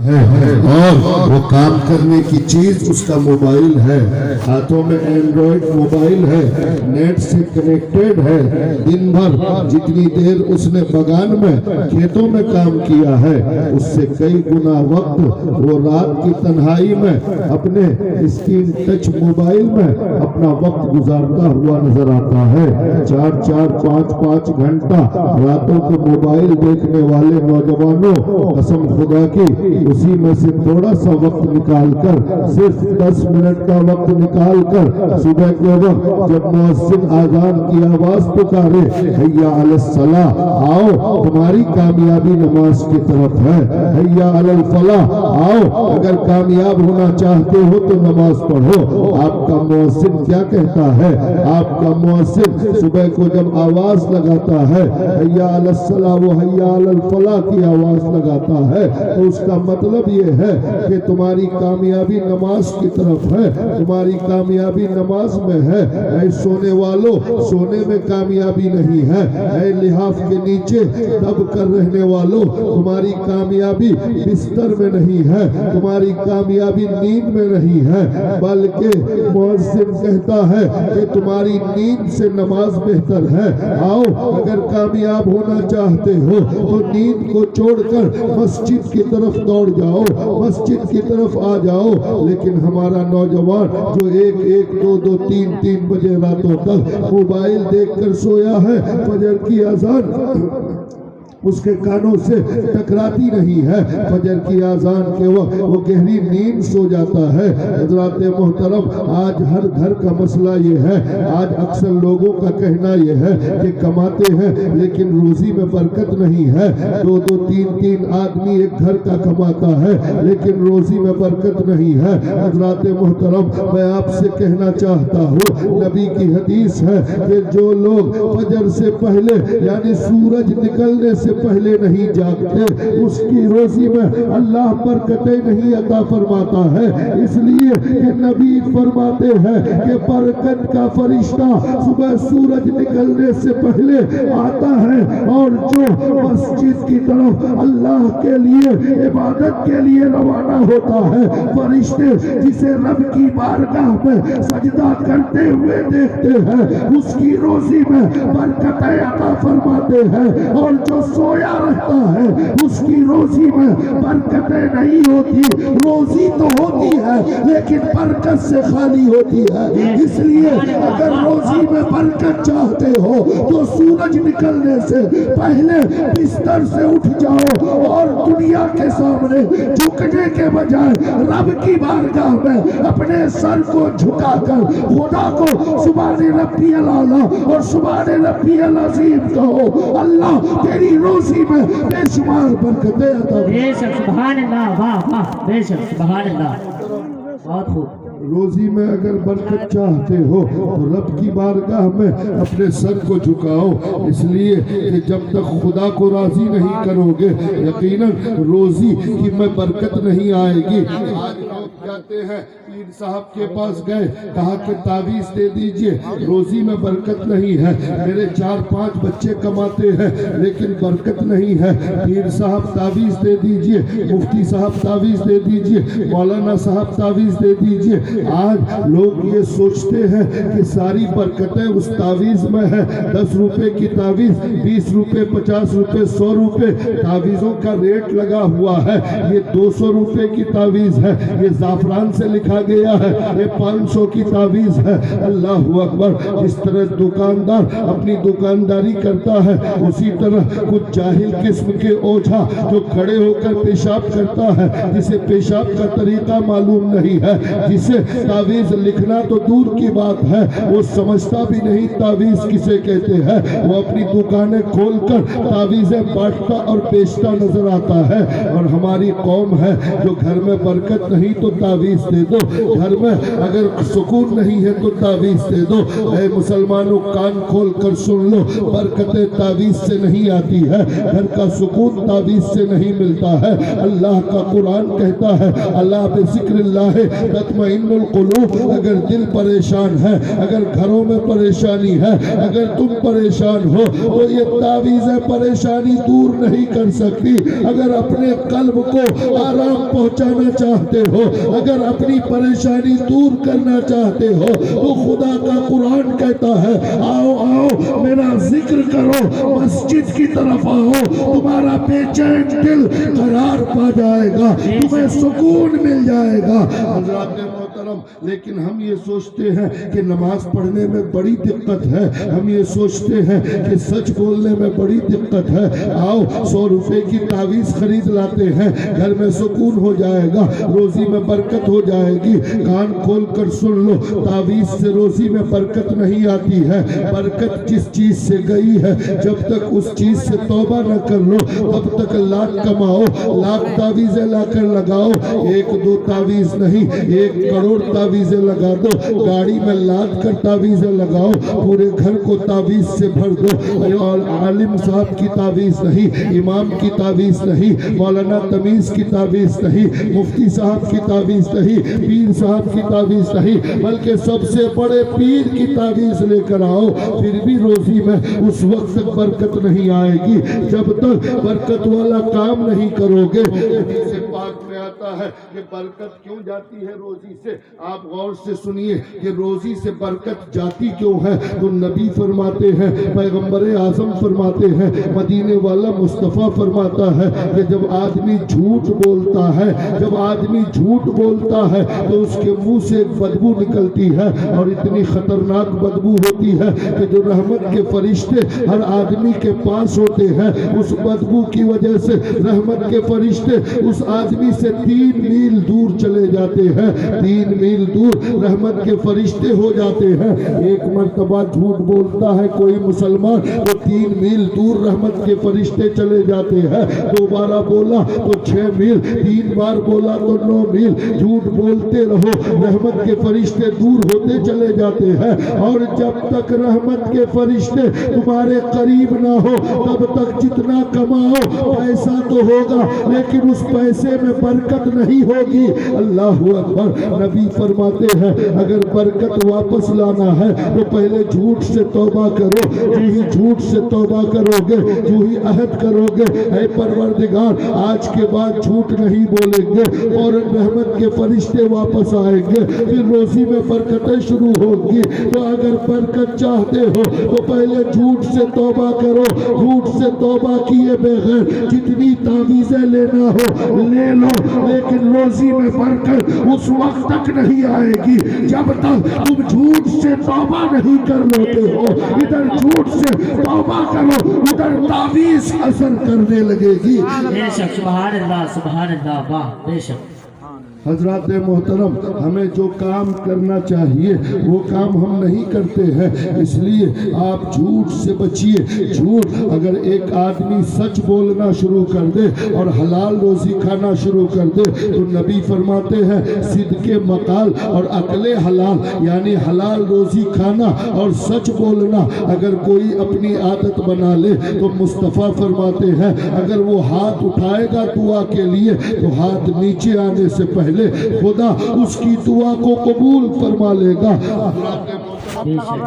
اور وہ کام کرنے کی چیز اس کا موبائل ہے، ہاتھوں میں اینڈرائڈ موبائل ہے، نیٹ سے کنیکٹڈ ہے، دن بھر جتنی دیر اس نے بغان میں کھیتوں میں کام کیا ہے اس سے کئی گنا وقت وہ رات کی تنہائی میں اپنے اسکرین ٹچ موبائل میں اپنا وقت گزارتا ہوا نظر آتا ہے۔ 4-4 5-5 گھنٹہ راتوں کو موبائل دیکھنے والے نوجوانوں قسم خدا کی اسی میں سے تھوڑا سا وقت نکال کر صرف 10 منٹ کا وقت نکال کر صبح کے وقت جب مؤذن آذان کی آواز پکارے حیا علی الصلاۃ، آؤ تمہاری کامیابی نماز کی طرف ہے، حیا علی الفلاح، آؤ اگر کامیاب ہونا چاہتے ہو تو نماز پڑھو۔ آپ کا مؤذن کیا کہتا ہے؟ آپ کا مؤذن صبح کو جب آواز لگاتا ہے حیا علی الصلاۃ و حیا علی الفلاح کی آواز لگاتا ہے تو اس کا مطلب یہ ہے کہ تمہاری کامیابی نماز کی طرف ہے، تمہاری کامیابی نماز میں ہے۔ اے سونے والوں، سونے میں کامیابی نہیں ہے، اے لحاف کے نیچے دب کر رہنے والوں تمہاری کامیابی بستر میں نہیں ہے، تمہاری کامیابی نیند میں نہیں ہے، بلکہ مؤذن کہتا ہے کہ تمہاری نیند سے نماز بہتر ہے۔ آؤ اگر کامیاب ہونا چاہتے ہو تو نیند کو چھوڑ کر مسجد کی طرف دوڑ جاؤ، مسجد کی طرف آ جاؤ۔ لیکن ہمارا نوجوان جو 1-2 3 بجے راتوں تک موبائل دیکھ کر سویا ہے، فجر کی اذان اس کے کانوں سے ٹکراتی نہیں ہے، فجر کی اذان کے وقت وہ گہری نیند سو جاتا ہے۔ حضرات محترم، آج ہر گھر کا مسئلہ یہ ہے، آج اکثر لوگوں کا کہنا یہ ہے کہ کماتے ہیں لیکن روزی میں برکت نہیں ہے۔ 2-2 3-3 آدمی ایک گھر کا کماتا ہے لیکن روزی میں برکت نہیں ہے۔ حضرات محترم، میں آپ سے کہنا چاہتا ہوں، نبی کی حدیث ہے کہ جو لوگ فجر سے پہلے یعنی سورج نکلنے سے پہلے نہیں جاگتے اس کی روزی میں اللہ برکتیں نہیں عطا فرماتا ہے، اس لیے کہ نبی فرماتے ہیں کہ برکت کا فرشتہ صبح سورج نکلنے سے پہلے آتا ہے اور جو مسجد کی طرف اللہ کے لیے عبادت کے لیے روانہ ہوتا ہے، فرشتے جسے رب کی بارگاہ میں سجدہ کرتے ہوئے دیکھتے ہیں اس کی روزی میں برکتیں عطا فرماتے ہیں، اور جو سویا رہتا ہے اس کی روزی میں برکتیں نہیں ہوتی، روزی تو ہوتی ہے لیکن برکت سے خالی ہوتی ہے۔ اس لیے اگر روزی میں برکت چاہتے ہو تو سورج نکلنے سے پہلے بستر سے اٹھ جاؤ اور دنیا کے سامنے جھکنے کے بجائے رب کی بارگاہ میں اپنے سر کو جھکا کر خدا کو سبحان ربی الاعلی اور سبحان ربی العظیم کہو، اللہ تیری روزی میں بے شمار برکتیں عطا فرمائے۔ بے شک سبحان اللہ، واہ واہ، بے شک سبحان اللہ، بہت خوب۔ روزی میں اگر برکت چاہتے ہو تو رب کی بارگاہ میں اپنے سر کو جھکاؤ، اس لیے کہ جب تک خدا کو راضی نہیں کرو گے یقیناً روزی کی میں برکت نہیں آئے گی۔ آج لوگ کہتے ہیں پیر صاحب کے پاس گئے، کہا کہ تعویذ دے دیجئے، روزی میں برکت نہیں ہے، میرے 4-5 بچے کماتے ہیں لیکن برکت نہیں ہے، پیر صاحب تعویذ دے دیجئے، مفتی صاحب تعویذ دے دیجئے، مولانا صاحب تعویذ دے دیجئے۔ آج لوگ یہ سوچتے ہیں کہ ساری برکتیں اس تعویذ میں ہے، 10 روپے کی تعویذ 20 روپے 50 روپے 100 روپے تعویذوں کا ریٹ لگا ہوا ہے، یہ 200 روپے کی تعویذ ہے، یہ زعفران سے لکھا گیا ہے، یہ 500 کی تعویذ ہے۔ اللہ اکبر، جس طرح دکاندار اپنی دکانداری کرتا ہے اسی طرح کچھ جاہل قسم کے اوجھا جو کھڑے ہو کر پیشاب کرتا ہے، جسے پیشاب کا طریقہ معلوم نہیں ہے، جسے تعویذ لکھنا تو دور کی بات ہے، وہ سمجھتا بھی نہیں تعویذ کسے کہتے ہیں، وہ اپنی دکانیں کھول کر تعویذیں بانٹتا اور بیچتا نظر آتا ہے۔ اور ہماری قوم ہے جو گھر میں برکت نہیں تو تعویذ دے دو، گھر میں اگر سکون نہیں ہے تو تعویذ دے دو۔ اے مسلمانوں کان کھول کر سن لو، برکتیں تعویذ سے نہیں آتی ہے، گھر کا سکون تعویذ سے نہیں ملتا ہے۔ اللہ کا قرآن کہتا ہے اللہ بذکر اللہ تطمئن القلوب، اگر دل پریشان ہے، اگر گھروں میں پریشانی ہے، اگر تم پریشان ہو تو یہ تعویذیں پریشانی دور نہیں کر سکتی۔ اگر اپنے قلب کو آرام پہنچانا چاہتے ہو، اگر اپنی پریشانی دور کرنا چاہتے ہو تو خدا کا قرآن کہتا ہے آؤ آؤ میرا ذکر کرو، مسجد کی طرف آؤ، تمہارا بے چین دل قرار پا جائے گا، تمہیں سکون مل جائے گا۔ حضرات محترم، لیکن ہم یہ سوچتے ہیں کہ نماز پڑھنے میں بڑی دقت ہے، ہم یہ سوچتے ہیں کہ سچ بولنے میں بڑی دقت ہے، آؤ 100 روپے کی تعویذ خرید لاتے ہیں، گھر میں سکون ہو جائے گا، روزی میں برکت ہو جائے گی۔ کان کھول کر سن لو، تعویذ سے روزی میں برکت نہیں آتی ہے، برکت جس چیز سے گئی ہے جب تک اس چیز سے توبہ نہ کر لو تب تک لاکھ کماؤ، لاکھ تعویذیں لا کر لگاؤ، 1-2 تعویذ نہیں 1 کروڑ تعویذیں لگا دو، گاڑی میں لاد کر تعویذیں لگاؤ، پورے گھر کو تعویذ سے بھر دو۔ اور عالم صاحب کی تعویذ نہیں، امام کی تعویذ نہیں، مولانا تمیز کی تعویذ نہیں، مفتی صاحب کی تعویذ نہیں، پیر صاحب کی تعویذ نہیں، بلکہ سب سے بڑے پیر کی تعویذ لے کر آؤ، پھر بھی روزی میں اس وقت تک برکت نہیں آئے گی جب تک برکت والا کام نہیں کرو گے۔ حدیث پاک میں آتا ہے کہ برکت کیوں جاتی ہے روزی سے، آپ غور سے سنیے کہ روزی سے برکت جاتی کیوں ہے، تو نبی فرماتے ہیں، پیغمبر اعظم فرماتے ہیں، مدینے والا مصطفیٰ فرماتا ہے کہ جب آدمی جھوٹ بولتا ہے، جب آدمی جھوٹ بولتا ہے تو اس کے منہ سے ایک بدبو نکلتی ہے، اور اتنی خطرناک بدبو ہوتی ہے کہ جو رحمت کے فرشتے ہر آدمی کے پاس ہوتے ہیں، اس بدبو کی وجہ سے رحمت کے فرشتے اس آدمی سے 3 میل دور چلے جاتے ہیں، 3 میل دور رحمت کے فرشتے ہو جاتے ہیں۔ ایک مرتبہ جھوٹ بولتا ہے کوئی مسلمان تو 3 میل دور رحمت کے فرشتے چلے جاتے ہیں، دوبارہ بولا تو 6 میل، 3 بار بولا تو 9 میل، جھوٹ بولتے رہو، رحمت کے فرشتے دور ہوتے چلے جاتے ہیں، اور جب تک رحمت کے فرشتے تمہارے قریب نہ ہو تب تک جتنا کماؤ پیسہ تو ہوگا لیکن اس پیسے میں برکت نہیں ہوگی۔ اللہ اکبر۔ نبی فرماتے ہیں اگر برکت واپس لانا ہے تو پہلے جھوٹ سے توبہ کرو، جو ہی جھوٹ سے توبہ کرو گے، جو ہی عہد کرو گے اے پروردگار آج کے بعد جھوٹ نہیں بولیں گے، اور رحمت کے فرشتے واپس آئیں گے، پھر روزی میں برکتیں شروع ہوگی۔ تو اگر برکت چاہتے ہو تو پہلے جھوٹ سے توبہ کرو، جھوٹ سے توبہ کیے بغیر جتنی تعویذیں لینا ہو لے لو، لیکن روزی میں برکت اس وقت تک نہیں آئے گی جب تک تم جھوٹ سے توبہ نہیں کر لیتے ہو۔ ادھر جھوٹ سے توبہ کرو، ادھر تعویذ اثر کرنے لگے گی۔ بے شک سبحان اللہ سبحان اللہ، واہ بے شک۔ حضرات محترم، ہمیں جو کام کرنا چاہیے وہ کام ہم نہیں کرتے ہیں، اس لیے آپ جھوٹ سے بچیے۔ جھوٹ اگر ایک آدمی سچ بولنا شروع کر دے اور حلال روزی کھانا شروع کر دے تو نبی فرماتے ہیں صدق مقال اور عقل حلال، یعنی حلال روزی کھانا اور سچ بولنا اگر کوئی اپنی عادت بنا لے تو مصطفیٰ فرماتے ہیں اگر وہ ہاتھ اٹھائے گا دعا کے لیے تو ہاتھ نیچے آنے سے پہلے خدا اس کی دعا کو قبول فرما لے گا۔ اور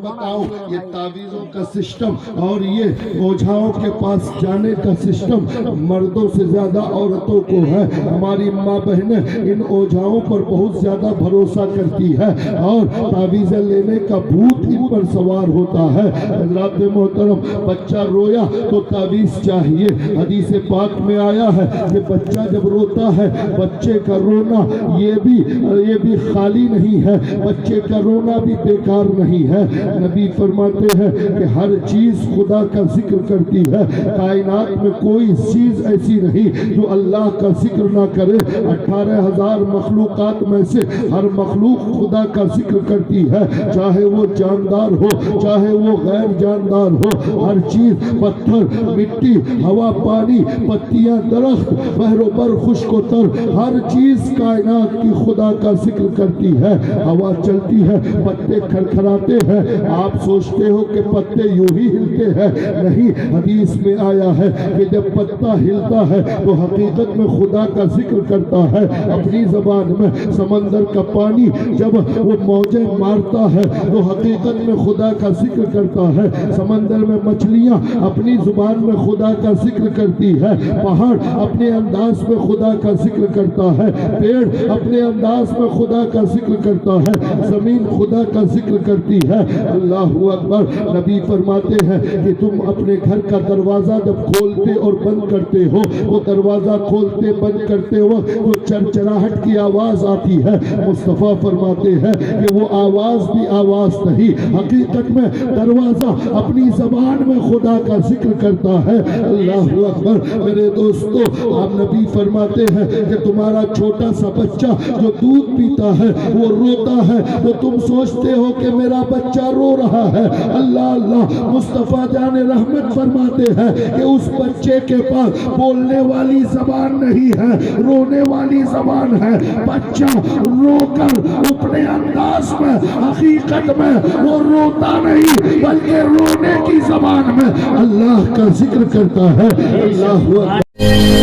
بتاؤ یہ تعویذوں کا سسٹم اور یہ اوجھاؤں کے پاس جانے کا سسٹم مردوں سے زیادہ عورتوں کو ہے۔ ہماری ماں بہنیں ان اوجھاؤں پر بہت زیادہ بھروسہ کرتی ہے اور تعویذیں لینے کا بھوت ان پر سوار ہوتا ہے۔ حضرات محترم، بچہ رویا تو تعویذ چاہیے۔ حدیث پاک میں آیا ہے کہ بچہ جب روتا ہے بچے کا رونا یہ بھی خالی نہیں ہے، بچے کا رونا بھی بیکار نہیں ہے۔ نبی فرماتے ہیں کہ ہر چیز خدا کا ذکر کرتی ہے، کائنات میں کوئی چیز ایسی نہیں جو اللہ کا ذکر نہ کرے۔ 18,000 مخلوقات میں سے ہر مخلوق خدا کا ذکر کرتی ہے، چاہے وہ جاندار ہو چاہے وہ غیر جاندار ہو، ہر چیز، پتھر، مٹی، ہوا، پانی، پتیاں، درخت، بحر و بر، خشک و تر، ہر چیز کائنات کی خدا کا ذکر کرتی ہے۔ ہوا چلتی ہے، پتے کھرکھراتے ہیں، آپ سوچتے ہو کہ پتے یوں ہی ہلتے ہیں، نہیں، حدیث میں آیا ہے کہ جب پتا ہلتا ہے تو حقیقت میں خدا کا ذکر کرتا ہے اپنی زبان میں۔ سمندر کا پانی جب وہ موجیں مارتا ہے تو حقیقت میں خدا کا ذکر کرتا ہے۔ سمندر میں مچھلیاں اپنی زبان میں خدا کا ذکر کرتی ہے، پہاڑ اپنے انداز میں خدا کا ذکر کرتا ہے، پیڑ اپنے انداز میں خدا کا ذکر کرتا ہے، زمین خدا کا ذکر کرتی ہے۔ اللہ اکبر۔ نبی فرماتے ہیں کہ تم اپنے گھر کا دروازہ جب کھولتے اور بند کرتے ہو، وہ دروازہ کھولتے بند کرتے وقت وہ چرچراہٹ کی آواز آتی ہے، مصطفیٰ فرماتے ہیں کہ وہ آواز بھی آواز نہیں، حقیقت میں دروازہ اپنی زبان میں خدا کا ذکر کرتا ہے۔ اللہ اکبر۔ میرے دوستو، آپ نبی فرماتے ہیں کہ تمہارا چھوٹا سا بچہ جو دودھ پیتا ہے وہ روتا ہے تو تم سوچتے ہو کہ میرا بچہ رو رہا ہے۔ اللہ اللہ، مصطفیٰ جان رحمت فرماتے ہیں کہ اس بچے کے پاس بولنے والی زبان نہیں ہے، رونے والی زبان ہے۔ بچہ رو کر اپنے انداز میں، حقیقت میں وہ روتا نہیں بلکہ رونے کی زبان میں اللہ کا ذکر کرتا ہے۔ اللہ